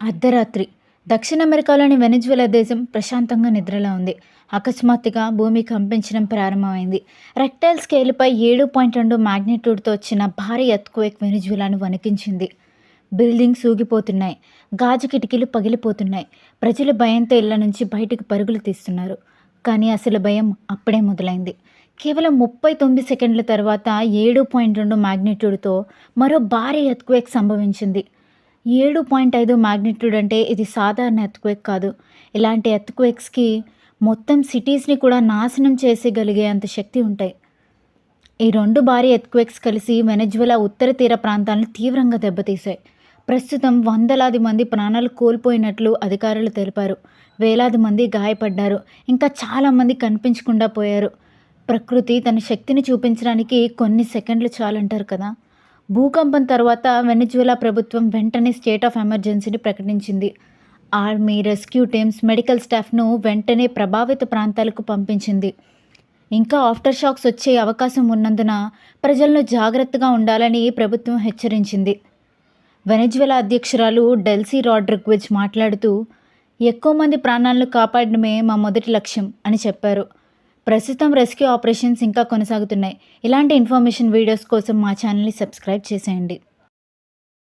అర్ధరాత్రి దక్షిణ అమెరికాలోని వెనిజువెలా దేశం ప్రశాంతంగా నిద్రలో ఉంది. అకస్మాత్తుగా భూమి కంపించడం ప్రారంభమైంది. రెక్టైల్ స్కేలుపై 7.2 మాగ్నిట్యూడ్తో వచ్చిన భారీ ఎర్త్క్వేక్ వెనిజువెలాను వణికించింది. బిల్డింగ్స్ ఊగిపోతున్నాయి. గాజు కిటికీలు పగిలిపోతున్నాయి. ప్రజలు భయంతో ఇళ్ల నుంచి బయటకు పరుగులు తీస్తున్నారు. కానీ అసలు భయం అప్పుడే మొదలైంది. కేవలం 39 సెకండ్ల తర్వాత 7.2 మాగ్నిట్యూడ్తో మరో భారీ ఎర్త్క్వేక్ సంభవించింది. 7.5 మాగ్నిట్యూడ్ అంటే ఇది సాధారణ ఎర్త్క్వేక్ కాదు. ఇలాంటి ఎర్త్క్వేక్స్కి మొత్తం సిటీస్ని కూడా నాశనం చేసేయగలిగే అంత శక్తి ఉంటాయి. ఈ రెండు భారీ ఎర్త్క్వేక్స్ కలిసి వెనెజువెలా ఉత్తర తీర ప్రాంతాలను తీవ్రంగా దెబ్బతీశాయి. ప్రస్తుతం వందలాది మంది ప్రాణాలు కోల్పోయినట్లు అధికారులు తెలిపారు. వేలాది మంది గాయపడ్డారు. ఇంకా చాలామంది కనిపించకుండా పోయారు. ప్రకృతి తన శక్తిని చూపించడానికి కొన్ని సెకండ్లు చాలంటారు కదా. భూకంపం తర్వాత వెనెజువెలా ప్రభుత్వం వెంటనే స్టేట్ ఆఫ్ ఎమర్జెన్సీని ప్రకటించింది. ఆర్మీ, రెస్క్యూ టీమ్స్, మెడికల్ స్టాఫ్ను వెంటనే ప్రభావిత ప్రాంతాలకు పంపించింది. ఇంకా ఆఫ్టర్ షాక్స్ వచ్చే అవకాశం ఉన్నందున ప్రజలను జాగ్రత్తగా ఉండాలని ప్రభుత్వం హెచ్చరించింది. వెనెజువెలా అధ్యక్షురాలు డెల్సీ రాడ్రిగ్విజ్ మాట్లాడుతూ, ఎక్కువ మంది ప్రాణాలను కాపాడడమే మా మొదటి లక్ష్యం అని చెప్పారు. ప్రస్తుతం రెస్క్యూ ఆపరేషన్స్ ఇంకా కొనసాగుతున్నాయి. ఇలాంటి ఇన్ఫర్మేషన్ వీడియోస్ కోసం మా ఛానల్ని సబ్స్క్రైబ్ చేసేయండి.